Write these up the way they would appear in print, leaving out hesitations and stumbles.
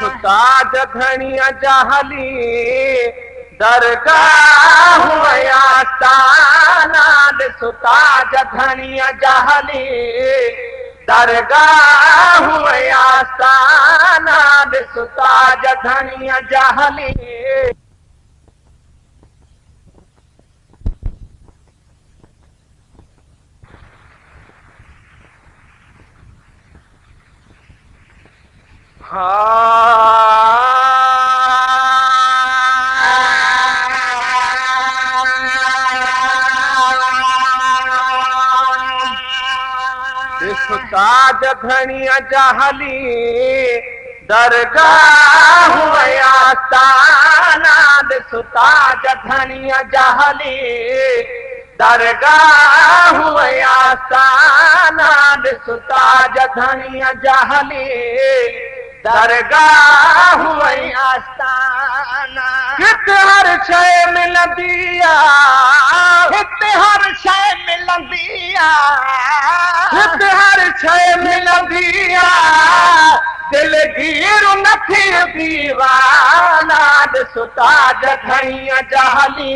सुता जधनिया जहली दरगाह आस्ताना सुता जधनिया जहली दरगाह आस्ताना सुता जधनिया जहली। सुता जधनिया जहली दरगाह आस्ताना सुता जधनिया जहली दरगाह आस्ताना सुता जधनिया जहली दरगाह आस्ताना। हित हर शय मिलंदिया हित हर शय मिलंदिया हित हर शय मिलंदिया दिल गीर नथी दीवाना सुता जधनिया जहली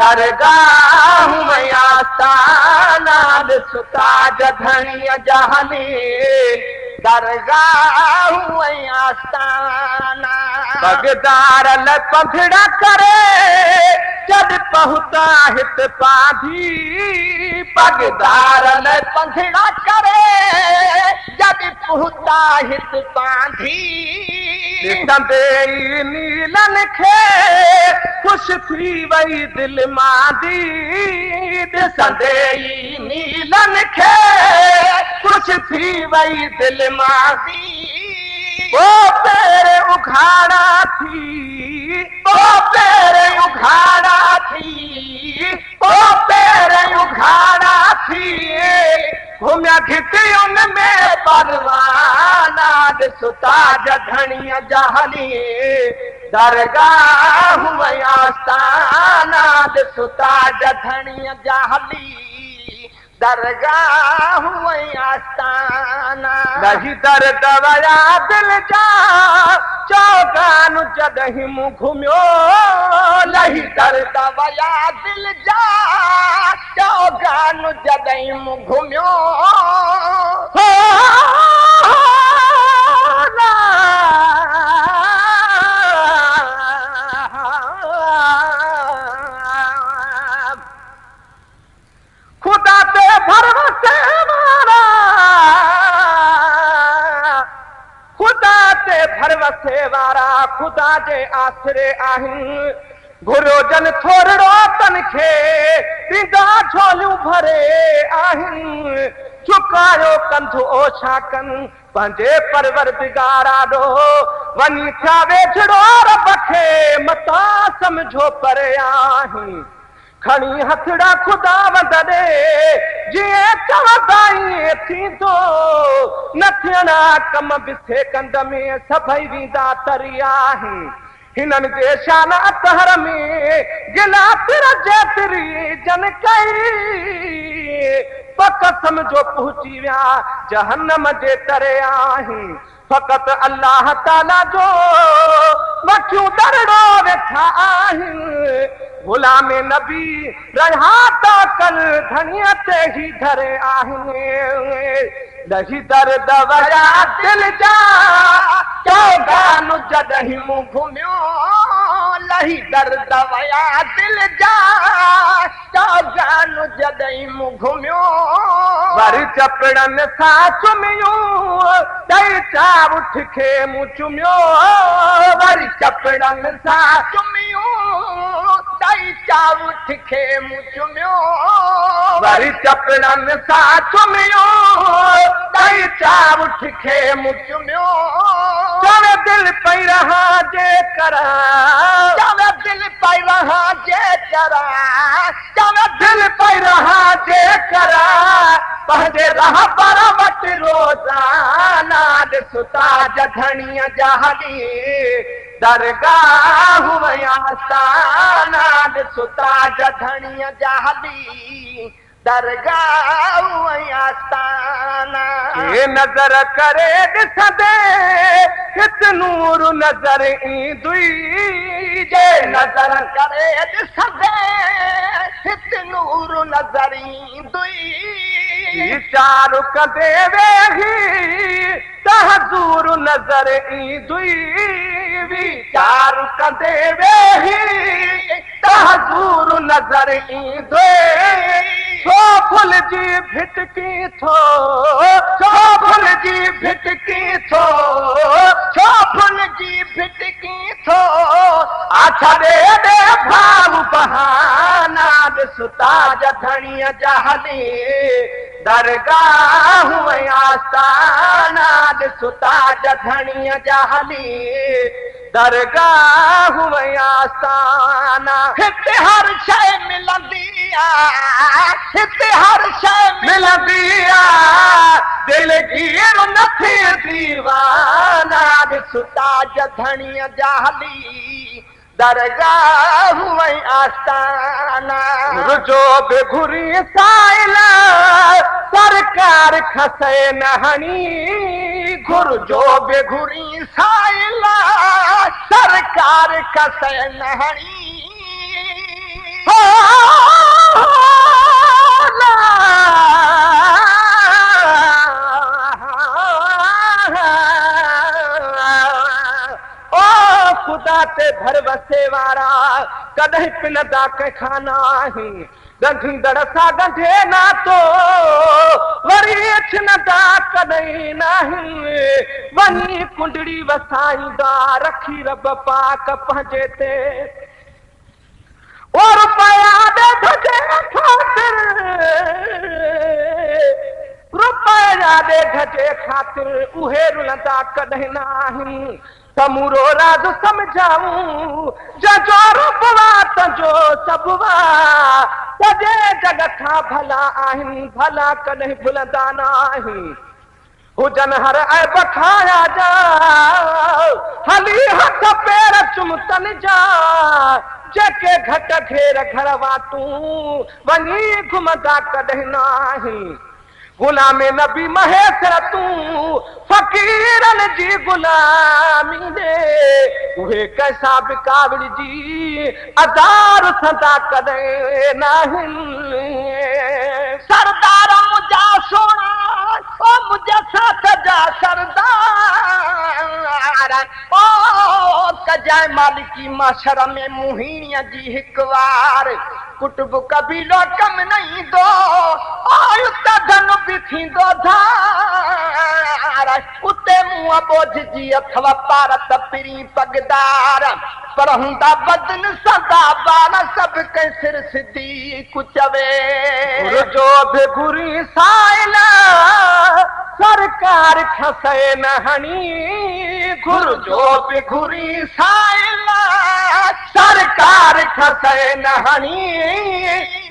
दरगाह आस्ताना सुता जधनिया जहली दरगाह आस्ताना। बगदार ल पंखड़ा करे जब पहुता हित पाधी बगदार ल पंखड़ा करे जब पहुता हित पाधी संदेई नीलन खे खुश थी वही दिल मादी संदेई नीलन खे खुश थी वही दिल मादी। वो तेरे उखाड़ा थी वो तेरे उखाड़ा थी वो तेरे उखाड़ा थी घूमिया घिटियुन में परवाना सुता जधनिया जहली दरगाह आस्ताना सुता जधनिया जहली दरगाह आस्ताना। नहीं दर्द वया दिल जा चौगान जगहि मुँह घुम्यो नहीं दर्द वया दिल जा चौगान जगहि मुँह घुम्यो खुदा ते भरवसे वारा खुदा ते भरवसे वारा खुदा जे आसरे आहिन घुरो जन थोरड़ो तनखे ॾींदा झोलियूं भरे आहिन झुकायो कंधु ओ छाकन पंहिंजे परवरदिगारा ॾो वञी थिया वेझड़ो रब खे मता समझो परे आहिन खणी हथड़ा खुदा वदरे जिए चवदाई थींदो न थियणा कम बिथे कंद में सभई वींदा तरी आहिनि हिननि जे शान अतहर में गिला तिर जेतिरी जन कई पक समझो पहुची विया जहन्नम जे तरे आहिनि फकत अल्लाह ताला जो वठियूं दरड़ो वेठा आहिनि गुलाम नबी रहा तो कल धनिया ते ही धरे आहिनि लही दर्द वया दिल जा चौगान जदहि मुँह घुम्यो लही दर्द वया दिल जा चौगान जदहि मुँह घुम्यो वरी चपड़न सा चुमियो दई चा उठ के मुँह चुमियो वरी चपड़न सा चुमियो दई चा उठ के मुँह चुमियो वरी चपड़न सा चुमियो दई चा उठ के मुँह चुमियो चवे दिल पई रहा जे करा चवे दिल पई रहा जे करा चवे दिल पई रहा जे करा पंहिंजे राह पर वट रोज़ाना सुता जधनिया जहली दरगाह आस्ताना सुता जधनिया जहली दरगाह आस्ताना ये नजर करे ॾिसंदे हित नूर नजर ईंदुई जे नजर करे ॾिसंदे हित नूर नजर ईंदुई चारु कंदे वेही त हज़ूर नजर ईंदुई चारु कंदे वेही त हज़ूर नजर ईंदुई छो फुलजी भिटकी थो छो फुलजी भिटकी थो छो फुलजी भिटकी थो आछा दे दे भाव बहाना ॾिस ताज धणीअ जा हली दरगाह आस्ताना ॾिस ताज धणीअ जा हली दरगाह आस्ताना हिते हर शइ मिलंदी आहे हिते हर शइ मिलंदी आहे दिल गिर नथी दीवाना ॾिस ताज धणीअ जा हली दरगाह आस्ताना जो बेघुरी साइल सरकार खसे नहणी घुर जो बेघुरी साइल सरकार खसे नहणी खुदा ते भर वसे वारा कॾहिं पिनंदा कंहिंखां नाहीं ॻंढींदड़ सां ॻंढे नातो वरी छिनंदा कॾहिं नाहीं वञी कुंडड़ी वसाईंदा रखी रब पाक पंहिंजे ते और रुपया दे धजे खातिर रुपया दे धजे खातिर उहे रुलंदा कॾहिं नाहीं समूरो राज समझाऊं जजो रूपवा तंजो सबवा सॼे जग खां भला आहिनि भला कॾहिं भुलंदा नाहीं हुजन हर ऐब ठाया जा हली हथ पेर चुमतन जा जेके घट घेर घर वातूं वञी घुमंदा कॾहिं नाहीं गुलाम नबी महेश तूं फकीरन जी गुलामी दे उहे कैसा बिकावड़ जी अदार सदा कॾहिं नाहिनि सरदार मुंहिंजा सोना ओ मुंहिंजा साथ जा सरदार ओ कजाए मालिकी माशर में मुहीणीअ जी हिकु वार कुटुब कबीलो कम न ईंदो त धन बि थींदो धार उते मुंहं बोझिजी अथव पारत पिरी पगदार पर हूंदा बदन सदा बार सभु कंहिं सिर सिधी कुचवे जो बि घुरी साइल सरकार खसे नहणी घुर जो बि घुरी साइल सरकार खसे नहणी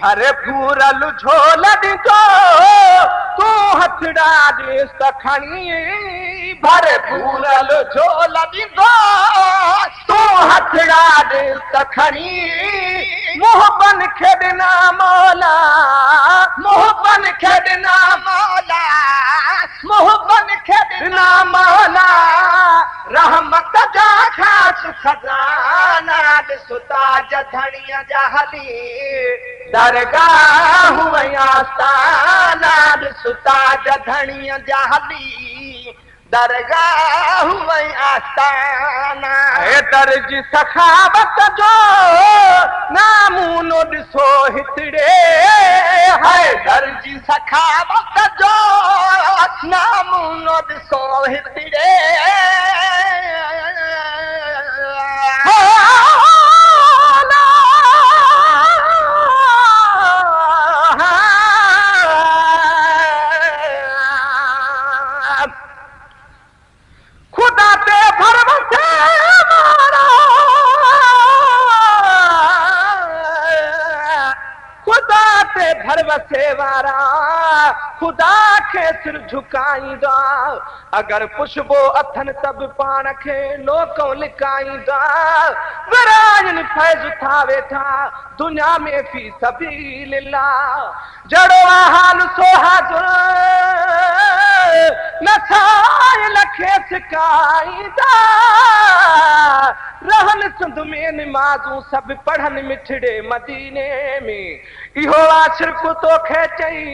अरे पूरल झोल ॾिजो तूं हथड़ा ॾिस त खणी भरे पूरल झोल ॾिजो तूं हथड़ा ॾिस त खणी मोहबन खे ॾिना मौला मोहबन खे ॾिना मौला मोहबन खे ॾिना मौला रहमत जा ख़ास खज़ाना ॾिस ताज धणीअ जा हली दरगाह आस्ताना ॾिस ताज धणीअ जा हली दरगाह आस्ताना दर्जी सखावत जो नामूनो ॾिसो हितड़े है दर्जी सखावत जो नामूनो ॾिसो हितड़े खुदा ते भरवसे मारा खुदा ते भरवसे वारा खुदा खे सिर झुकाईंदा अगर पुछबो अथन तब पाण खे लोकों लिकाईंदा विराजन फैज़ था वेठा दुनिया में फी सबीलिल्लाह जड़ो हाल सोहाजुर नसाय लखे सिकाईंदा रहन सिंध में नमाज़ूं सब पढ़न मिठड़े मदीने में इहो आशिक़ तोखे चई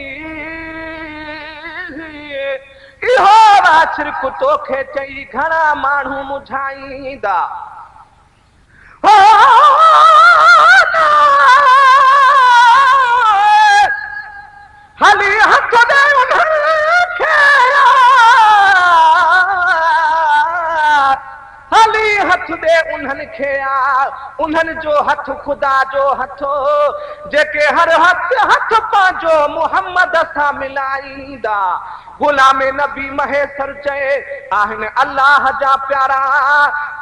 इहो आशिक़ तोखे चई घणा माण्हू मुझाईंदा हली हथ दे उन्हनि हली हथ दे उन्हनि खे उन्हनि जो हथ खुदा जो हथो जेके हर हथ पंहिंजो मुहम्मद सां मिलाईंदा गुलाम नबी महेसर चए आहिनि अल्लाह जा प्यारा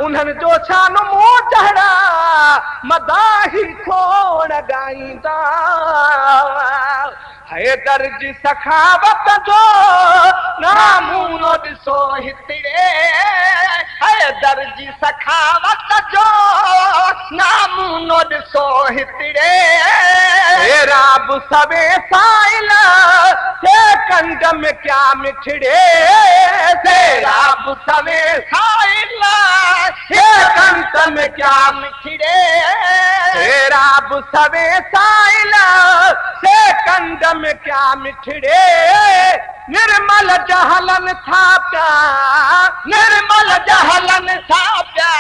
उन्हनि जो शान मूं जहिड़ा मदाही खोड़ ॻाईंदा हैदर जी सखावत जो नामूनो ॾिसो हितड़े हैदर जी सखावत जो नामूनो ॾिसो हितड़े राब सवे साइल से कंड में क्या मिठड़े से राब सवे साइल से कंड में क्या मिठड़े राब सवे साइल से कंड में क्या मिठड़े निर्मल जहलन था प्या निर्मल जहलन था प्या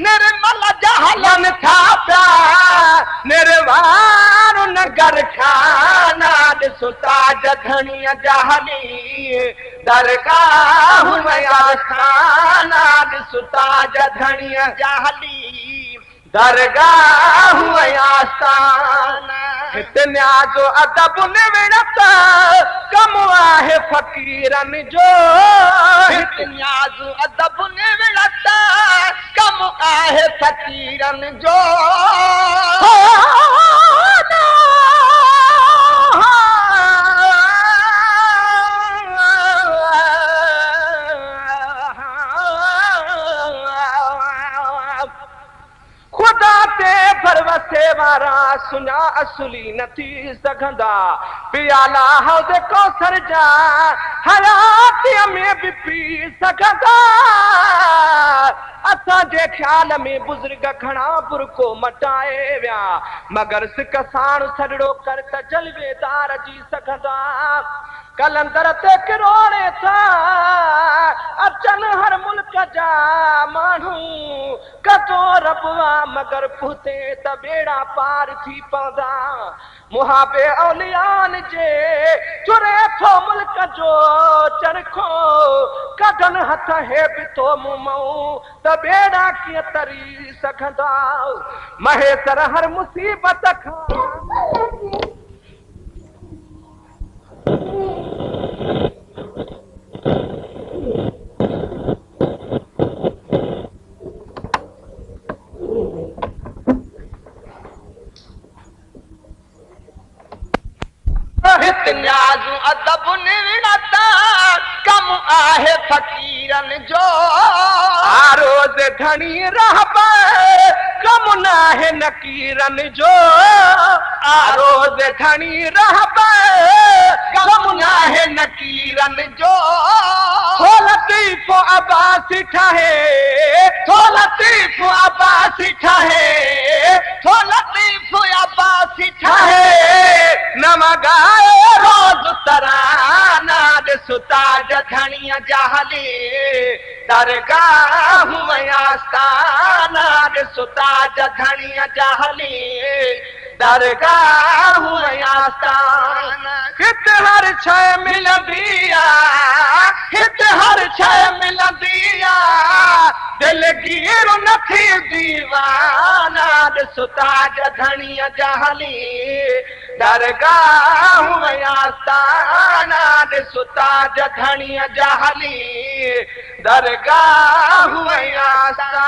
निर्मल जहलन था प्या निर्वाण नगर खाना ॾिसुता जधणीअ जहली दरगाह खाना ॾिसुता जधणीअ जहली दरगाह आस्थाना हितन्या जो अदब निविड़त कम आहे फकीरन जो हितन्या जो अदब निविड़त कम आहे फकीरन जो खुदा ते भरवसे वारा सुञा असुली न थी सघंदा पियाला हौद कौसर जा हयातीअ में बि पी सघंदा असांजे ख्याल में बुज़ुर्ग घणा बुरको मटाए विया मगर सिक साण सॾड़ो कर त जलवेदार जी सघंदा कलंदर ते किरोड़े था अचन हर मुल्क जा माण्हू कदो रबवा मगर पुते त बेड़ा पार थी पवंदा मुहाबे औलियान जे चुरे थो मुल्क जो चरखो कढन हथ हे बि थो मुंहं त बेड़ा कीअं तरी सघंदा महेसर हर मुसीबत खां हितन्याज़ू अदब निविड़ता कम आहे फकीरन जो रोज धनी रहब कम नाहे नकीरन जो रोज धनी रहब कम नाहे नकीरन जो थो लतीफ अब्बासी ठाहे थो लतीफ अब्बासी ठाहे थो लतीफ अब्बासी ठाहे नमगा रोज तराना ॾिसुता जधणीअ जहली दरगाह आस्थाना ॾिसुता जधणीअ जहली दरगाह आस्थाना हित हर शइ मिलंदी आहे हित हर शइ मिलंदी आहे दिल गिर नथी दीवाना ॾिसुता जधणीअ जहली दरगाह आस्थाना ॾिसुता जधणीअ जहली दरगाह आस्थाना